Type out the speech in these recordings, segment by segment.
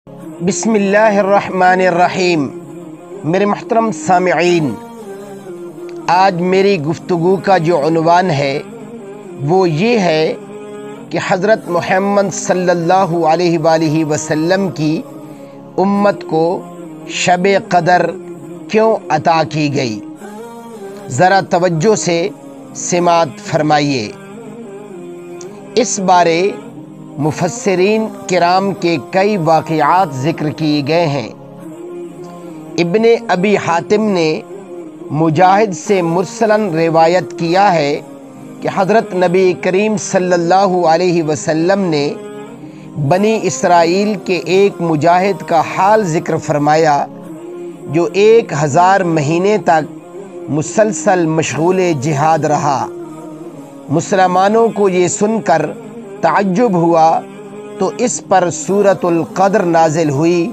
بسم اللہ الرحمن الرحیم۔ میرے محترم سامعین، آج میری گفتگو کا جو عنوان ہے وہ یہ ہے کہ حضرت محمد صلی اللہ علیہ وآلہ وسلم کی امت کو شب قدر کیوں عطا کی گئی؟ ذرا توجہ سے سماعت فرمائیے۔ اس بارے مفسرین کرام کے کئی واقعات ذکر کیے گئے ہیں۔ ابن ابی حاتم نے مجاہد سے مرسلاً روایت کیا ہے کہ حضرت نبی کریم صلی اللہ علیہ وسلم نے بنی اسرائیل کے ایک مجاہد کا حال ذکر فرمایا جو 1000 مہینے تک مسلسل مشغول جہاد رہا۔ مسلمانوں کو یہ سن کر تعجب ہوا تو اس پر سورۃ القدر نازل ہوئی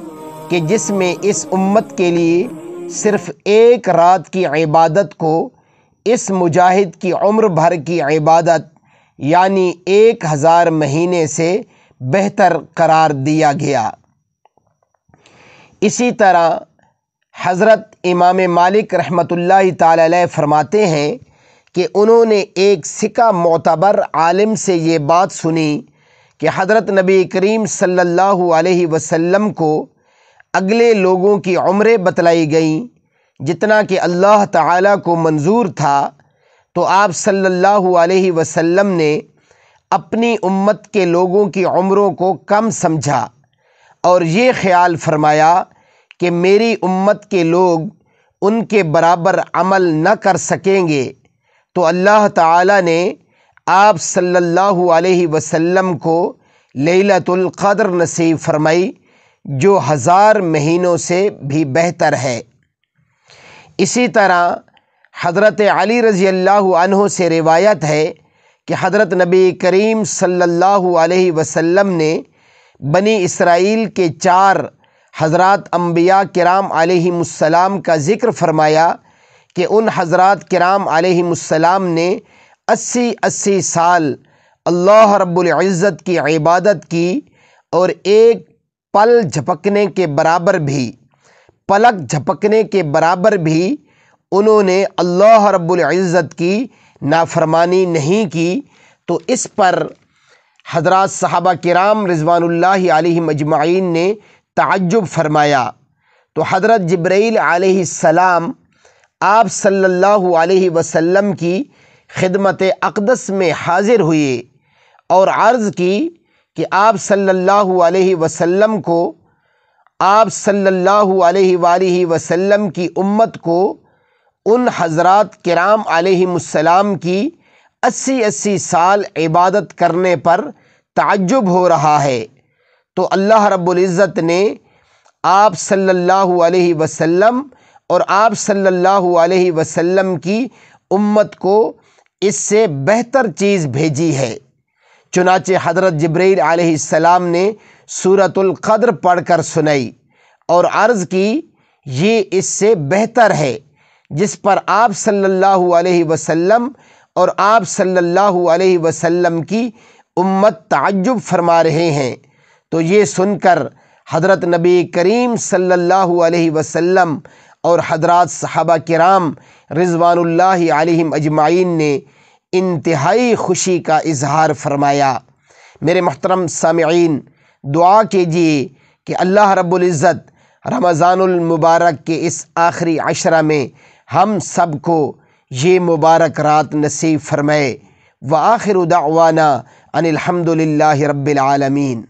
کہ جس میں اس امت کے لیے صرف ایک رات کی عبادت کو اس مجاہد کی عمر بھر کی عبادت یعنی 1000 مہینے سے بہتر قرار دیا گیا۔ اسی طرح حضرت امام مالک رحمۃ اللہ تعالی علیہ فرماتے ہیں کہ انہوں نے ایک ثقہ معتبر عالم سے یہ بات سنی کہ حضرت نبی کریم صلی اللہ علیہ وسلم کو اگلے لوگوں کی عمریں بتلائی گئیں جتنا کہ اللہ تعالیٰ کو منظور تھا، تو آپ صلی اللہ علیہ وسلم نے اپنی امت کے لوگوں کی عمروں کو کم سمجھا اور یہ خیال فرمایا کہ میری امت کے لوگ ان کے برابر عمل نہ کر سکیں گے، تو اللہ تعالیٰ نے آپ صلی اللہ علیہ وسلم کو لیلۃ القدر نصیب فرمائی جو 1000 مہینوں سے بھی بہتر ہے۔ اسی طرح حضرت علی رضی اللہ عنہ سے روایت ہے کہ حضرت نبی کریم صلی اللہ علیہ وسلم نے بنی اسرائیل کے 4 حضرات انبیاء کرام علیہم السلام کا ذکر فرمایا کہ ان حضرات کرام علیہم السلام نے 80 سال اللہ رب العزت کی عبادت کی اور ایک پلک جھپکنے کے برابر بھی انہوں نے اللہ رب العزت کی نافرمانی نہیں کی، تو اس پر حضرات صحابہ کرام رضوان اللہ علیہم اجمعین نے تعجب فرمایا۔ تو حضرت جبرائیل علیہ السلام آپ صلی اللہ علیہ وسلم کی خدمت اقدس میں حاضر ہوئے اور عرض کی کہ آپ صلی اللہ علیہ وسلم کو آپ صلی اللہ علیہ وآلہ وسلم کی امت کو ان حضرات کرام علیہم السلام کی 80 سال عبادت کرنے پر تعجب ہو رہا ہے، تو اللہ رب العزت نے آپ صلی اللہ علیہ وسلم اور آپ صلی اللہ علیہ وسلم کی امت کو اس سے بہتر چیز بھیجی ہے۔ چنانچہ حضرت جبرائیل علیہ السلام نے سورۃ القدر پڑھ کر سنائی اور عرض کی یہ اس سے بہتر ہے، جس پر آپ صلی اللہ علیہ وسلم اور آپ صلی اللہ علیہ وسلم کی امت تعجب فرما رہے ہیں۔ تو یہ سن کر حضرت نبی کریم صلی اللہ علیہ وسلم اور حضرات صحابہ کرام رضوان اللہ علیہم اجمعین نے انتہائی خوشی کا اظہار فرمایا۔ میرے محترم سامعین، دعا کیجیے کہ اللہ رب العزت رمضان المبارک کے اس آخری عشرہ میں ہم سب کو یہ مبارک رات نصیب فرمائے۔ وآخر دعوانا ان الحمد للہ رب العالمین۔